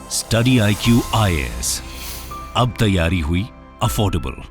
Study IQ IAS, अब तैयारी हुई अफोर्डेबल।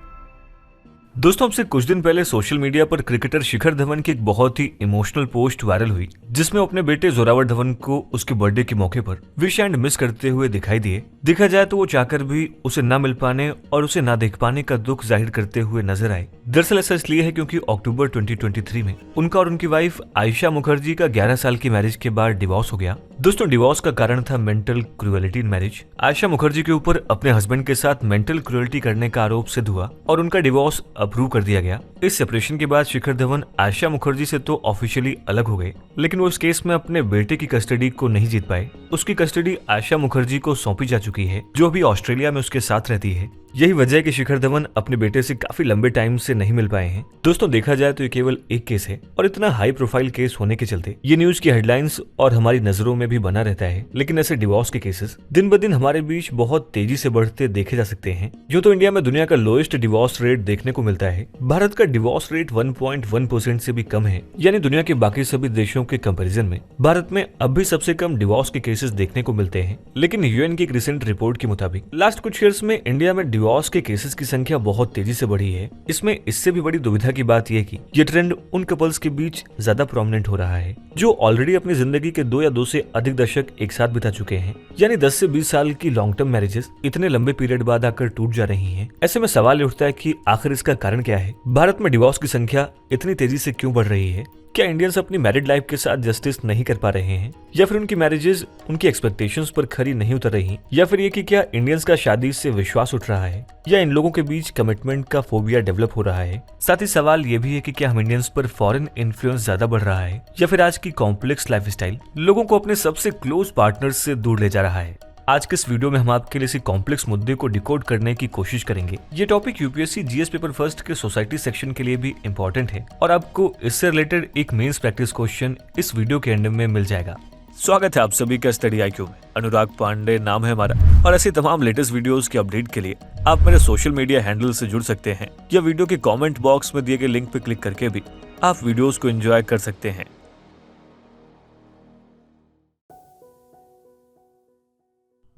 दोस्तों, अब से कुछ दिन पहले सोशल मीडिया पर क्रिकेटर शिखर धवन की एक बहुत ही इमोशनल पोस्ट वायरल हुई, जिसमें अपने बेटे जोरावर धवन को उसके बर्थडे के मौके पर विश एंड मिस करते हुए दिखाई दिए। देखा जाए तो वो चाहकर भी उसे न मिल पाने और उसे न देख पाने का दुख जाहिर करते हुए नजर आए। दरअसल ऐसा इसलिए है क्योंकि अक्टूबर 2023 में उनका और उनकी वाइफ आयशा मुखर्जी का 11 साल की मैरिज के बाद डिवोर्स हो गया। दोस्तों, डिवोर्स का कारण था mental cruelty in marriage. Ayesha Mukherjee के ऊपर अपने हस्बैंड के साथ मेंटल क्रूएलिटी करने का आरोप सिद्ध हुआ और उनका डिवोर्स अप्रूव कर दिया गया। इस सेपरेशन के बाद शिखर धवन आयशा मुखर्जी से तो ऑफिशियली अलग हो गए, लेकिन वो इस केस में अपने बेटे की कस्टडी को नहीं जीत पाए। उसकी कस्टडी आयशा मुखर्जी को सौंपी जा चुकी है, जो अभी ऑस्ट्रेलिया में उसके साथ रहती है। यही वजह है कि शिखर धवन अपने बेटे से काफी लंबे टाइम से नहीं मिल पाए हैं। दोस्तों, देखा जाए तो ये केवल एक केस है और इतना हाई प्रोफाइल केस होने के चलते ये न्यूज की हेडलाइंस और हमारी नजरों में भी बना रहता है। लेकिन ऐसे डिवोर्स के केसेस दिन ब दिन हमारे बीच बहुत तेजी से बढ़ते देखे जा सकते हैं। जो तो इंडिया में दुनिया का लोएस्ट डिवोर्स रेट देखने को मिलता है। भारत का डिवोर्स रेट 1.1% से भी कम है, यानी दुनिया के बाकी सभी देशों के कंपैरिजन में भारत में अब भी सबसे कम डिवोर्स के केसेस देखने को मिलते हैं। लेकिन यूएन की एक रिसेंट रिपोर्ट के मुताबिक लास्ट कुछ ईयर्स में इंडिया में डिवोर्स के केसेस की संख्या बहुत तेजी से बढ़ी है। इसमें इससे भी बड़ी दुविधा की बात यह कि ये ट्रेंड उन कपल्स के बीच ज्यादा प्रोमिनेंट हो रहा है जो ऑलरेडी अपनी जिंदगी के 2 या 2 से अधिक दशक एक साथ बिता चुके हैं। यानी 10 से 20 साल की लॉन्ग टर्म मैरिजेस इतने लंबे पीरियड बाद आकर टूट जा रही हैं। ऐसे में सवाल उठता है कि आखिर इसका कारण क्या है? भारत में डिवोर्स की संख्या इतनी तेजी से क्यों बढ़ रही है? क्या इंडियंस अपनी मैरिड लाइफ के साथ जस्टिस नहीं कर पा रहे हैं, या फिर उनकी मैरिजेस उनकी एक्सपेक्टेशंस पर खरी नहीं उतर रही, या फिर ये कि क्या इंडियंस का शादी से विश्वास उठ रहा है, या इन लोगों के बीच कमिटमेंट का फोबिया डेवलप हो रहा है? साथ ही सवाल ये भी है कि क्या हम इंडियंस पर फॉरेन इन्फ्लुएंस ज्यादा बढ़ रहा है, या फिर आज की कॉम्प्लेक्स लाइफस्टाइल लोगों को अपने सबसे क्लोज पार्टनर से दूर ले जा रहा है? आज के इस वीडियो में हम आपके लिए इसी कॉम्प्लेक्स मुद्दे को डिकोड करने की कोशिश करेंगे। ये topic UPSC GS paper first के सोसाइटी सेक्शन के लिए भी इम्पोर्टेंट है और आपको इससे रिलेटेड एक मेंस प्रैक्टिस क्वेश्चन इस वीडियो के एंड में मिल जाएगा। स्वागत है आप सभी का स्टडी IQ में। अनुराग पांडे नाम है हमारा और ऐसी तमाम लेटेस्ट वीडियोस के अपडेट के लिए आप मेरे सोशल मीडिया हैंडल से जुड़ सकते हैं या वीडियो के कॉमेंट बॉक्स में दिए गए लिंक पर क्लिक करके भी आप वीडियोज को एंजॉय कर सकते हैं।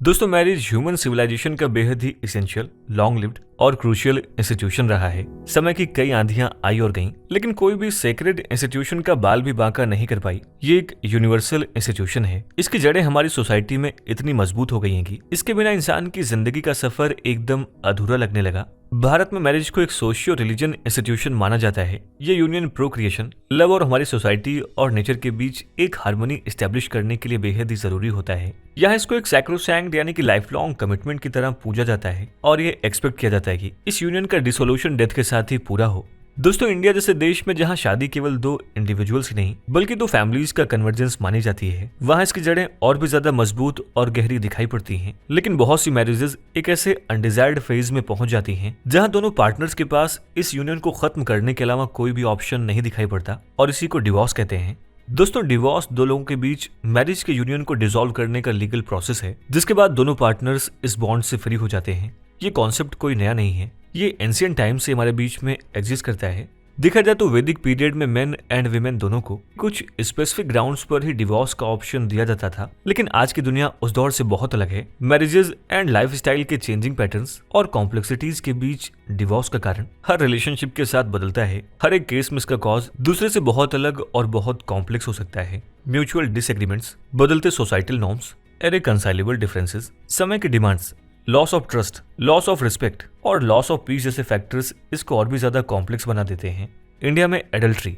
दोस्तों, मैरिज ह्यूमन सिविलाइजेशन का बेहद ही एसेंशियल, लॉन्ग लिव्ड और क्रूशियल इंस्टीट्यूशन रहा है। समय की कई आंधियां आई और गईं, लेकिन कोई भी सेक्रेड इंस्टीट्यूशन का बाल भी बांका नहीं कर पाई। ये एक यूनिवर्सल इंस्टीट्यूशन है। इसकी जड़ें हमारी सोसाइटी में इतनी मजबूत हो गई हैं कि इसके बिना इंसान की जिंदगी का सफर एकदम अधूरा लगने लगा। भारत में मैरिज को एक सोशियो रिलीजन इंस्टीट्यूशन माना जाता है। ये यूनियन प्रोक्रिएशन, लव और हमारी सोसाइटी और नेचर के बीच एक हार्मनी एस्टेब्लिश करने के लिए बेहद ही जरूरी होता है। यहाँ इसको एक सैक्रोसैंक्ट यानी कि लाइफ लॉन्ग कमिटमेंट की तरह पूजा जाता है और ये एक्सपेक्ट किया जाता है कि इस यूनियन का डिसोल्यूशन डेथ के साथ ही पूरा हो। दोस्तों, इंडिया जैसे देश में जहां शादी केवल 2 इंडिविजुअल्स ही नहीं बल्कि 2 फैमिलीज का कन्वर्जेंस मानी जाती है, वहां इसकी जड़ें और भी ज्यादा मजबूत और गहरी दिखाई पड़ती हैं। लेकिन बहुत सी मैरिजेस एक ऐसे अनडिजायर्ड फेज में पहुंच जाती हैं जहां दोनों पार्टनर्स के पास इस यूनियन को खत्म करने के अलावा कोई भी ऑप्शन नहीं दिखाई पड़ता और इसी को डिवोर्स कहते हैं। दोस्तों, डिवोर्स 2 लोगों के बीच मैरिज के यूनियन को डिसॉल्व करने का लीगल प्रोसेस है, जिसके बाद दोनों पार्टनर्स इस बॉन्ड से फ्री हो जाते हैं। ये कॉन्सेप्ट कोई नया नहीं है, ये एंशिएंट टाइम से हमारे बीच में एग्जिस्ट करता है। देखा जाए तो वैदिक पीरियड में मेन एंड वीमेन दोनों को कुछ स्पेसिफिक ग्राउंड्स पर ही डिवोर्स का ऑप्शन दिया जाता था, लेकिन आज की दुनिया उस दौर से बहुत अलग है। मैरिजेस एंड लाइफस्टाइल के चेंजिंग पैटर्न्स और कॉम्प्लेक्सिटीज के बीच डिवोर्स का कारण हर रिलेशनशिप के साथ बदलता है। हर एक केस में इसका कॉज दूसरे से बहुत अलग और बहुत कॉम्प्लेक्स हो सकता है। म्यूचुअल डिसएग्रीमेंट्स, बदलते सोसाइटल नॉर्म्स, इररिकंसाइलेबल डिफरेंसेस, समय की demands, loss of trust, loss of respect और लॉस ऑफ पीस जैसे फैक्टर्स इसको और भी ज्यादा कॉम्प्लेक्स बना देते हैं। इंडिया में एडल्ट्री,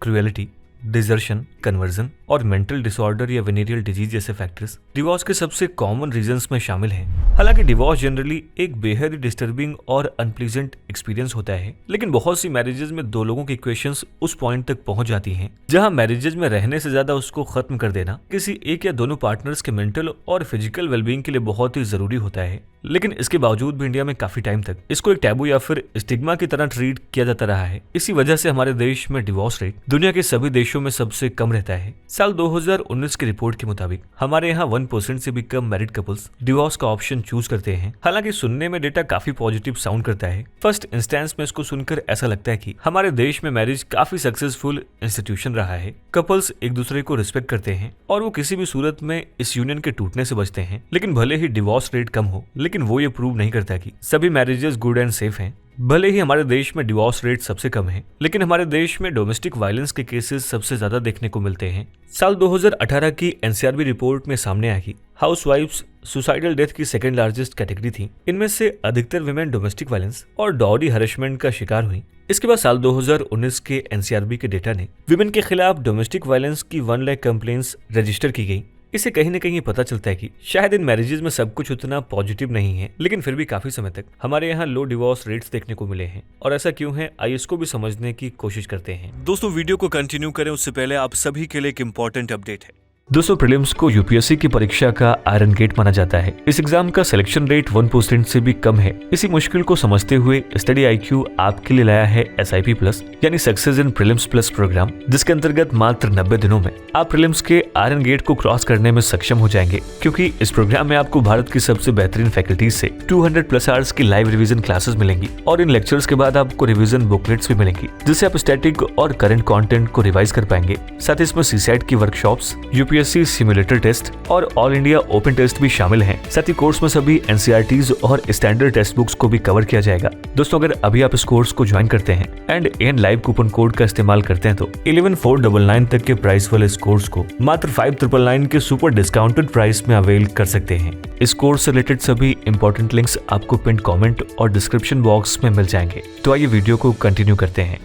क्रूएलिटी, डिजर्शन, कन्वर्जन और मेंटल डिसऑर्डर या वेनेरियल डिजीज जैसे फैक्टर्स डिवोर्स के सबसे कॉमन रीजंस में शामिल हैं। हालांकि डिवोर्स जनरली एक बेहद डिस्टर्बिंग और अनप्लीजेंट एक्सपीरियंस होता है, लेकिन बहुत सी मैरिजेज में 2 लोगों की इक्वेशंस उस पॉइंट तक पहुंच जाती हैं जहां मैरिजेज में रहने से ज्यादा उसको खत्म कर देना किसी एक या दोनों पार्टनर्स के मेंटल और फिजिकल वेलबींग के लिए बहुत ही जरूरी होता है। लेकिन इसके बावजूद भी इंडिया में काफी टाइम तक इसको एक टैबू या फिर स्टिग्मा की तरह ट्रीट किया जाता रहा है। इसी वजह से हमारे देश में डिवोर्स रेट दुनिया के सभी देशों में सबसे कम रहता है। साल 2019 की रिपोर्ट के मुताबिक हमारे यहाँ 1% से भी कम मैरिड कपल्स डिवोर्स का ऑप्शन चूज करते हैं। हालांकि सुनने में डेटा काफी पॉजिटिव साउंड करता है। फर्स्ट इंस्टेंस में इसको सुनकर ऐसा लगता है कि हमारे देश में मैरिज काफी सक्सेसफुल इंस्टीट्यूशन रहा है। कपल्स एक दूसरे को रिस्पेक्ट करते हैं और वो किसी भी सूरत में इस यूनियन के टूटने से बचते हैं। लेकिन भले ही डिवोर्स रेट कम हो, लेकिन वो ये प्रूव नहीं करता कि सभी मैरिजेस गुड एंड सेफ हैं। भले ही हमारे देश में डिवोर्स रेट सबसे कम है, लेकिन हमारे देश में डोमेस्टिक वायलेंस के केसेस सबसे ज्यादा देखने को मिलते हैं। साल 2018 की एनसीआरबी रिपोर्ट में सामने आया कि हाउसवाइफ्स सुसाइडल डेथ की सेकंड लार्जेस्ट कैटेगरी थी। इनमें से अधिकतर विमेन डोमेस्टिक वायलेंस और डॉरी हरेसमेंट का शिकार हुई। इसके बाद साल 2019 के एनसीआरबी के डेटा ने विमेन के खिलाफ डोमेस्टिक वायलेंस की 1 लाख कंप्लेंट्स रजिस्टर की गई। इससे कहीं न कहीं पता चलता है कि शायद इन मैरिजेस में सब कुछ उतना पॉजिटिव नहीं है, लेकिन फिर भी काफी समय तक हमारे यहाँ लो डिवोर्स रेट्स देखने को मिले हैं। और ऐसा क्यों है, आइए इसको भी समझने की कोशिश करते हैं। दोस्तों, वीडियो को कंटिन्यू करें उससे पहले आप सभी के लिए एक इंपॉर्टेंट अपडेट है। दोस्तों, प्रीलिम्स को यूपीएससी की परीक्षा का आयरन गेट माना जाता है। इस एग्जाम का सिलेक्शन रेट 1% से भी कम है। इसी मुश्किल को समझते हुए स्टडी आईक्यू आपके लिए लाया है SIP प्लस यानी success in prelims plus programme, जिसके अंतर्गत मात्र 90 दिनों में आप प्रीलिम्स के आयरन गेट को क्रॉस करने में सक्षम हो जाएंगे। क्योंकि इस प्रोग्राम में आपको भारत की सबसे बेहतरीन फैकल्टीज से 200 प्लस आवर्स की लाइव रिवीजन क्लासेस मिलेंगी और इन लेक्चर्स के बाद आपको रिवीजन बुकलेट्स भी मिलेंगी, जिससे आप स्टैटिक और करंट कंटेंट को रिवाइज कर पाएंगे। साथ ही इसमें CSAT की वर्कशॉप्स, यूपीएससी सिमुलेटर टेस्ट और ऑल इंडिया ओपन टेस्ट भी शामिल हैं। साथ ही कोर्स में सभी NCERTs और स्टैंडर्ड टेक्स्ट बुक्स को भी कवर किया जाएगा। दोस्तों, अगर अभी आप इस कोर्स को ज्वाइन करते हैं and an live coupon code का इस्तेमाल करते हैं तो 11,499 तक के प्राइस वाले इस कोर्स को मात्र 5,999 के सुपर डिस्काउंटेड प्राइस में अवेल कर सकते हैं। इस कोर्स से रिलेटेड सभी इंपॉर्टेंट लिंक्स आपको पिन कमेंट और डिस्क्रिप्शन बॉक्स में मिल जाएंगे। तो आइए वीडियो को कंटिन्यू करते हैं।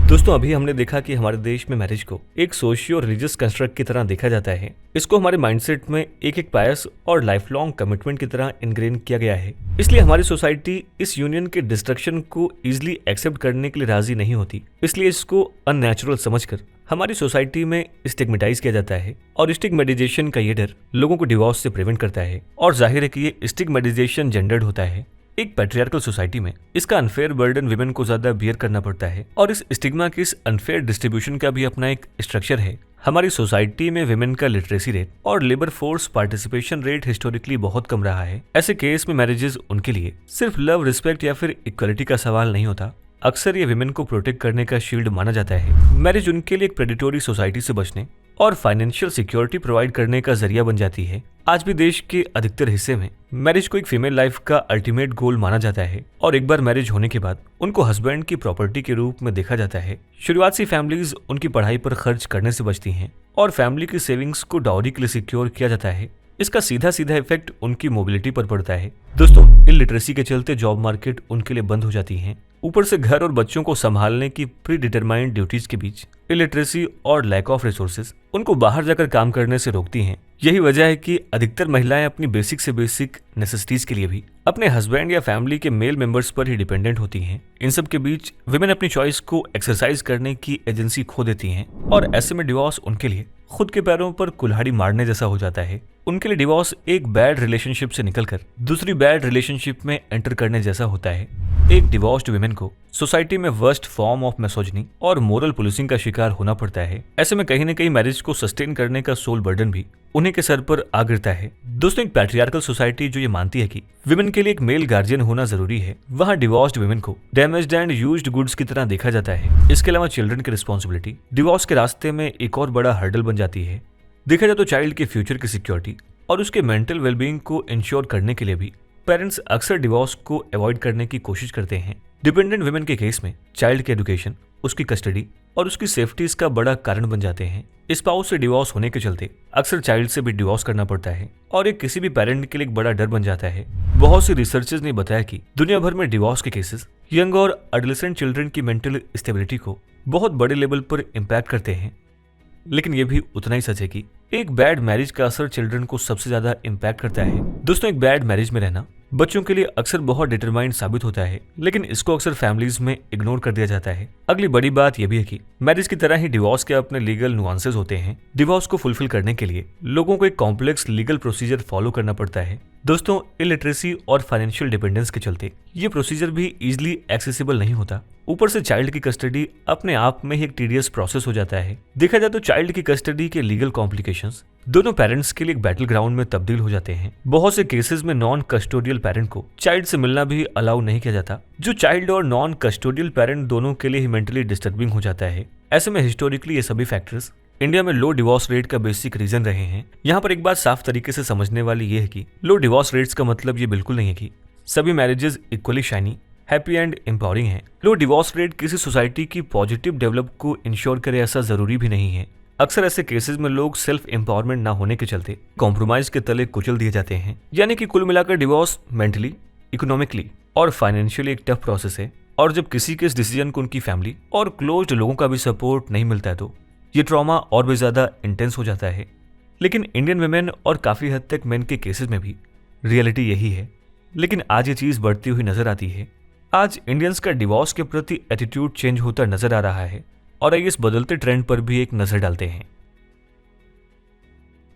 दोस्तों, अभी हमने देखा कि हमारे देश में मैरिज को एक सोशियो रिलीजियस कंस्ट्रक्ट की तरह देखा जाता है। इसको हमारे माइंडसेट में एक पायस और लाइफ लॉन्ग कमिटमेंट की तरह इनग्रेन किया गया है। इसलिए हमारी सोसाइटी इस यूनियन के डिस्ट्रक्शन को इजीली एक्सेप्ट करने के लिए राजी नहीं होती। इसलिए इसको अननेचुरल समझकर हमारी सोसाइटी में स्टिग्मेटाइज किया जाता है और स्टिग्मेटाइजेशन का ये डर लोगों को डिवोर्स से प्रिवेंट करता है। और जाहिर है कि ये स्टिग्मेटाइजेशन जेंडर्ड होता है। एक पैट्रियार्कल सोसाइटी में इसका अनफेयर बर्डन विमेन को ज्यादा बियर करना पड़ता है और इस स्टिग्मा की इस अनफेयर डिस्ट्रीब्यूशन का भी अपना एक स्ट्रक्चर है। हमारी सोसाइटी में विमेन का लिटरेसी रेट और labour force participation rate historically बहुत कम रहा है। ऐसे केस में मैरिजेस उनके लिए सिर्फ लव, रिस्पेक्ट या फिर इक्वलिटी का सवाल नहीं होता। अक्सर ये विमेन को प्रोटेक्ट करने का शील्ड माना जाता है। मैरिज उनके लिए एक प्रेडिटोरी सोसाइटी से बचने और फाइनेंशियल सिक्योरिटी प्रोवाइड करने का जरिया बन जाती है। आज भी देश के अधिकतर हिस्से में मैरिज को एक फीमेल लाइफ का अल्टीमेट गोल माना जाता है और एक बार मैरिज होने के बाद उनको हस्बैंड की प्रॉपर्टी के रूप में देखा जाता है। शुरुआत से फैमिलीज उनकी पढ़ाई पर खर्च करने से बचती हैं और फैमिली की सेविंग्स को डाउरी के लिए सिक्योर किया जाता है। इसका सीधा सीधा इफेक्ट उनकी मोबिलिटी पर पड़ता है। दोस्तों, इलिटरेसी के चलते जॉब मार्केट उनके लिए बंद हो जाती है। ऊपर से घर और बच्चों को संभालने की प्री डिटरमाइंड ड्यूटीज के बीच इलिटरेसी और लैक ऑफ रिसोर्सेज उनको बाहर जाकर काम करने से रोकती हैं। यही वजह है कि अधिकतर महिलाएं अपनी बेसिक से बेसिक नेसेसिटीज के लिए भी अपने हस्बैंड या फैमिली के मेल मेंबर्स पर ही डिपेंडेंट होती हैं। इन सब के बीच विमेन अपनी चॉइस को एक्सरसाइज करने की एजेंसी खो देती हैं और ऐसे में डिवोर्स उनके लिए खुद के पैरों पर कुल्हाड़ी मारने जैसा हो जाता है। उनके लिए डिवोर्स एक बैड रिलेशनशिप से निकलकर दूसरी बैड रिलेशनशिप में एंटर करने जैसा होता है। एक डिवोर्स्ड विमेन को सोसाइटी में वर्स्ट फॉर्म ऑफ मिसोजिनी और मोरल पुलिसिंग का शिकार होना पड़ता है। ऐसे में कहीं न कहीं मैरिज को सस्टेन करने का सोल बर्डन भी उन्हीं के सर पर आ गिरता है। दोस्तों, एक पैट्रियार्कल सोसाइटी जो ये मानती है कि विमेन के लिए एक मेल गार्जियन होना जरूरी है, वहाँ डिवोर्स्ड विमेन को डैमेज्ड एंड यूज्ड गुड्स की तरह देखा जाता है। इसके अलावा चिल्ड्रन की रिस्पॉन्सिबिलिटी डिवोर्स के रास्ते में एक और बड़ा हर्डल बन जाती है। देखा जाए तो चाइल्ड के फ्यूचर की सिक्योरिटी और उसके मेंटल वेलबींग को इंश्योर करने के लिए भी पेरेंट्स अक्सर डिवोर्स को अवॉइड करने की कोशिश करते हैं। डिपेंडेंट विमेन के केस में चाइल्ड की एजुकेशन, उसकी कस्टडी और उसकी सेफ्टी इसका बड़ा कारण बन जाते हैं। स्पाउस से डिवोर्स होने के चलते अक्सर चाइल्ड से भी डिवोर्स करना पड़ता है और ये किसी भी पेरेंट के लिए एक बड़ा डर बन जाता है। बहुत सी रिसर्चेस ने बताया कि दुनिया भर में डिवोर्स के केसेस यंग और एडोलेसेंट चिल्ड्रन की मेंटल स्टेबिलिटी को बहुत बड़े लेवल पर इम्पैक्ट करते हैं। लेकिन ये भी उतना ही सच है कि एक बैड मैरिज का असर चिल्ड्रन को सबसे ज्यादा इम्पैक्ट करता है। दोस्तों, एक बैड मैरिज में रहना बच्चों के लिए अक्सर बहुत डिटरमाइंड साबित होता है, लेकिन इसको अक्सर फैमिलीज में इग्नोर कर दिया जाता है। अगली बड़ी बात यह भी है कि मैरिज की तरह ही डिवोर्स के अपने लीगल नुआंसेस होते हैं। डिवोर्स को फुलफिल करने के लिए लोगों को एक कॉम्प्लेक्स लीगल प्रोसीजर फॉलो करना पड़ता है। दोस्तों, इलिटरेसी और फाइनेंशियल डिपेंडेंस के चलते ये प्रोसीजर भी इजीली एक्सेसिबल नहीं होता। ऊपर से चाइल्ड की कस्टडी अपने आप में ही एक टीडियस प्रोसेस हो जाता है। देखा जाए तो चाइल्ड की कस्टडी के लीगल कॉम्प्लिकेशंस दोनों पेरेंट्स के लिए एक बैटल ग्राउंड में तब्दील हो जाते हैं। बहुत से केसेस में नॉन कस्टोडियल पेरेंट को चाइल्ड से मिलना भी अलाउ नहीं किया जाता, जो चाइल्ड और नॉन कस्टोडियल पेरेंट दोनों के लिए ही मेंटली डिस्टर्बिंग हो जाता है। ऐसे में हिस्टोरिकली ये सभी फैक्टर्स इंडिया में लो डिवोर्स रेट का बेसिक रीजन रहे हैं। यहाँ पर एक बात साफ तरीके से समझने वाली ये है कि लो डिवोर्स रेट्स का मतलब ये बिल्कुल नहीं है कि सभी marriages equally shiny, happy and empowering हैं। लो डिवोर्स रेट किसी सोसाइटी की पॉजिटिव डेवलप को इंश्योर करे ऐसा जरूरी भी नहीं है। अक्सर ऐसे केसेस में लोग सेल्फ एम्पावरमेंट ना होने के चलते कॉम्प्रोमाइज के तले कुचल दिए जाते हैं। यानी कि कुल मिलाकर डिवोर्स मेंटली, इकोनॉमिकली और फाइनेंशियली एक टफ प्रोसेस है। और जब किसी के इस डिसीजन को उनकी फैमिली और क्लोज्ड लोगों का भी सपोर्ट नहीं मिलता है तो ये ट्रॉमा और भी ज्यादा इंटेंस हो जाता है। लेकिन इंडियन वुमेन और काफी हद तक मेन के केसेस में भी रियलिटी यही है। लेकिन आज ये चीज बढ़ती हुई नजर आती है। आज इंडियंस का डिवोर्स के प्रति एटीट्यूड चेंज होता नजर आ रहा है और आइए इस बदलते ट्रेंड पर भी एक नजर डालते हैं।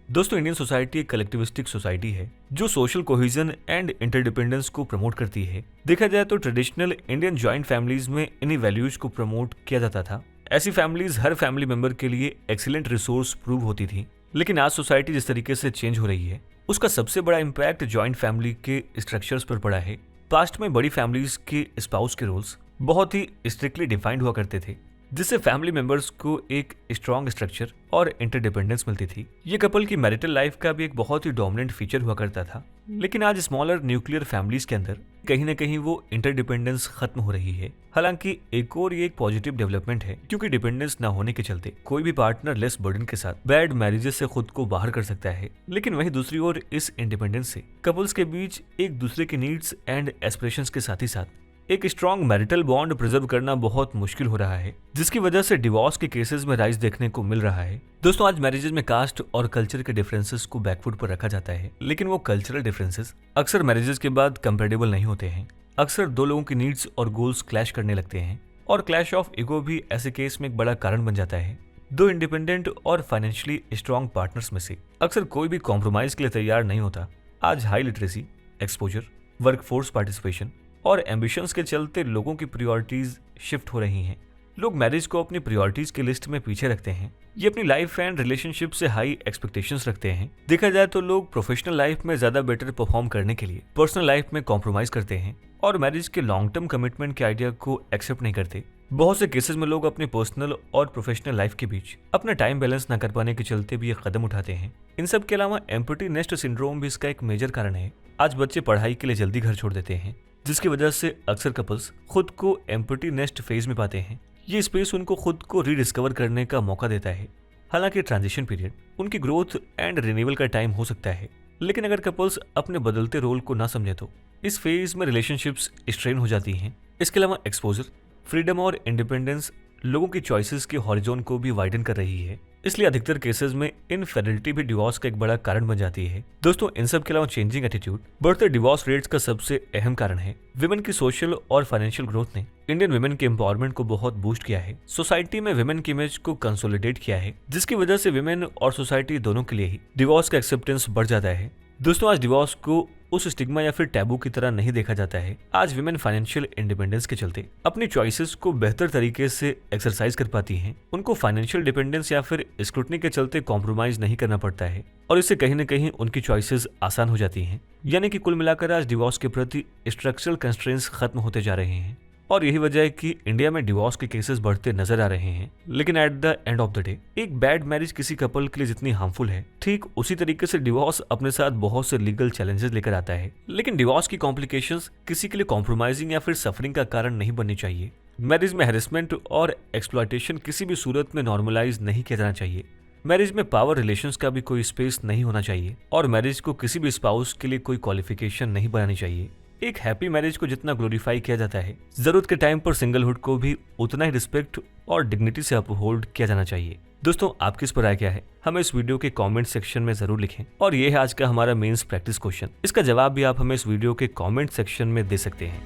दोस्तों, इंडियन सोसाइटी एक कलेक्टिविस्टिक सोसाइटी है जो सोशल कोहेजन एंड इंटरडिपेंडेंस को प्रमोट करती है। देखा जाए तो ट्रेडिशनल इंडियन जॉइंट फैमिलीज में इन्हीं वैल्यूज को प्रमोट किया जाता था। ऐसी फैमिलीज हर फैमिली मेंबर के लिए एक्सीलेंट रिसोर्स प्रूव होती थी। लेकिन आज सोसाइटी जिस तरीके से चेंज हो रही है उसका सबसे बड़ा इम्पैक्ट जॉइंट फैमिली के स्ट्रक्चर्स पर पड़ा है। पास्ट में बड़ी फैमिलीज के स्पाउस के रोल्स बहुत ही स्ट्रिक्टली डिफाइंड हुआ करते थे, जिससे फैमिली मेंबर्स को एक स्ट्रॉन्ग स्ट्रक्चर और इंटरडिपेंडेंस मिलती थी। ये कपल की मैरिटल लाइफ का भी एक बहुत ही डोमिनेंट फीचर हुआ करता था। लेकिन आज स्मॉलर न्यूक्लियर फैमिलीज के अंदर कहीं ना कहीं वो इंटरडिपेंडेंस खत्म हो रही है। हालांकि एक और ये एक पॉजिटिव डेवलपमेंट है, क्योंकि डिपेंडेंस ना होने के चलते कोई भी पार्टनर लेस बर्डन के साथ बैड मैरिजेस से खुद को बाहर कर सकता है। लेकिन वहीं दूसरी ओर इस इंडिपेंडेंस से कपल्स के बीच एक दूसरे की नीड्स एंड एस्पिरेशंस के साथ ही साथ एक स्ट्रॉन्ग मैरिटल बॉन्ड प्रिजर्व करना बहुत मुश्किल हो रहा है, जिसकी वजह से डिवोर्स के केसेस में राइज देखने को मिल रहा है। दोस्तों, आज मैरिजेस में कास्ट और कल्चर के डिफरेंसेस को बैकफुट पर रखा जाता है, लेकिन वो कल्चरल डिफरेंसेस अक्सर मैरिजेस के बाद कंपेटेबल नहीं होते हैं। अक्सर दो लोगों की नीड्स और गोल्स क्लैश करने लगते हैं और क्लैश ऑफ ईगो भी ऐसे केस में एक बड़ा कारण बन जाता है। दो इंडिपेंडेंट और फाइनेंशियली स्ट्रॉन्ग पार्टनर्स में से अक्सर कोई भी कॉम्प्रोमाइज के लिए तैयार नहीं होता। आज high literacy, exposure, workforce participation और एम्बिशंस के चलते लोगों की प्रायोरिटीज शिफ्ट हो रही हैं। लोग मैरिज को अपनी प्रायोरिटीज की लिस्ट में पीछे रखते हैं। ये अपनी लाइफ एंड रिलेशनशिप से हाई एक्सपेक्टेशंस रखते हैं। देखा जाए तो लोग प्रोफेशनल लाइफ में ज्यादा बेटर परफॉर्म करने के लिए पर्सनल लाइफ में कॉम्प्रोमाइज करते हैं और मैरिज के लॉन्ग टर्म कमिटमेंट के आइडिया को एक्सेप्ट नहीं करते। बहुत से केसेस में लोग अपनी पर्सनल और प्रोफेशनल लाइफ के बीच अपना टाइम बैलेंस न कर पाने के चलते भी ये कदम उठाते हैं। इन सब के अलावा एम्प्टी नेस्ट सिंड्रोम भी इसका एक मेजर कारण है। आज बच्चे पढ़ाई के लिए जल्दी घर छोड़ देते हैं, जिसकी वजह से अक्सर कपल्स खुद को एम्प्टी नेस्ट फेज में पाते हैं। ये स्पेस उनको खुद को रीडिस्कवर करने का मौका देता है। हालांकि ट्रांजिशन पीरियड उनकी ग्रोथ एंड रिन्यूअल का टाइम हो सकता है, लेकिन अगर कपल्स अपने बदलते रोल को ना समझे तो इस फेज में रिलेशनशिप्स स्ट्रेन हो जाती हैं। इसके अलावा एक्सपोजर, फ्रीडम और इंडिपेंडेंस लोगों की चॉइसेस के हॉरिजॉन को भी वाइडन कर रही है। इसलिए अधिकतर केसेस में इनफेरिटी भी डिवोर्स का एक बड़ा कारण बन जाती है। दोस्तों, इन सब के अलावा चेंजिंग एटीट्यूड बढ़ते डिवोर्स रेट्स का सबसे अहम कारण है। विमेन की सोशल और फाइनेंशियल ग्रोथ ने इंडियन विमेन के एम्पावरमेंट को बहुत बूस्ट किया है। सोसाइटी में विमेन की इमेज को कंसोलिडेट किया है, जिसकी वजह से विमेन और सोसाइटी दोनों के लिए ही डिवोर्स का एक्सेप्टेंस बढ़ जाता है। दोस्तों, आज डिवोर्स को उस स्टिग्मा या फिर टैबू की तरह नहीं देखा जाता है। आज विमेन फाइनेंशियल इंडिपेंडेंस के चलते अपनी चॉइसेस को बेहतर तरीके से एक्सरसाइज कर पाती हैं। उनको फाइनेंशियल डिपेंडेंस या फिर स्क्रूटनी के चलते कॉम्प्रोमाइज नहीं करना पड़ता है और इससे कहीं न कहीं उनकी चॉइसेस आसान हो जाती हैं। यानी कि कुल मिलाकर आज डिवोर्स के प्रति स्ट्रक्चरल कंस्ट्रेंट्स खत्म होते जा रहे हैं और यही वजह है कि इंडिया में डिवोर्स के केसेस बढ़ते नजर आ रहे हैं। लेकिन at the end of the day एक बैड मैरिज किसी कपल के लिए जितनी हार्मफुल है, ठीक उसी तरीके से डिवोर्स अपने साथ बहुत से लीगल चैलेंजेस लेकर आता है। लेकिन डिवोर्स की कॉम्प्लिकेशंस किसी के लिए कॉम्प्रोमाइजिंग या फिर सफरिंग का कारण नहीं बननी चाहिए। मैरिज में हैरेसमेंट और एक्सप्लॉयटेशन किसी भी सूरत में नॉर्मलाइज नहीं किया जाना चाहिए। मैरिज में पावर रिलेशंस का भी कोई स्पेस नहीं होना चाहिए और मैरिज को किसी भी स्पाउस के लिए कोई क्वालिफिकेशन नहीं बनानी चाहिए। एक हैप्पी मैरिज को जितना ग्लोरीफाई किया जाता है, जरूरत के टाइम पर सिंगलहुड को भी उतना ही रिस्पेक्ट और डिग्निटी से अपहोल्ड किया जाना चाहिए। दोस्तों, आपकी इस पर राय क्या है? हमें इस वीडियो के कमेंट सेक्शन में जरूर लिखें। और ये है आज का हमारा मेंस प्रैक्टिस क्वेश्चन। इसका जवाब भी आप हमें इस वीडियो के कमेंट सेक्शन में दे सकते हैं।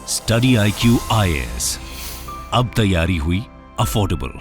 स्टडी IQ IAS, अब तैयारी हुई अफोर्डेबल।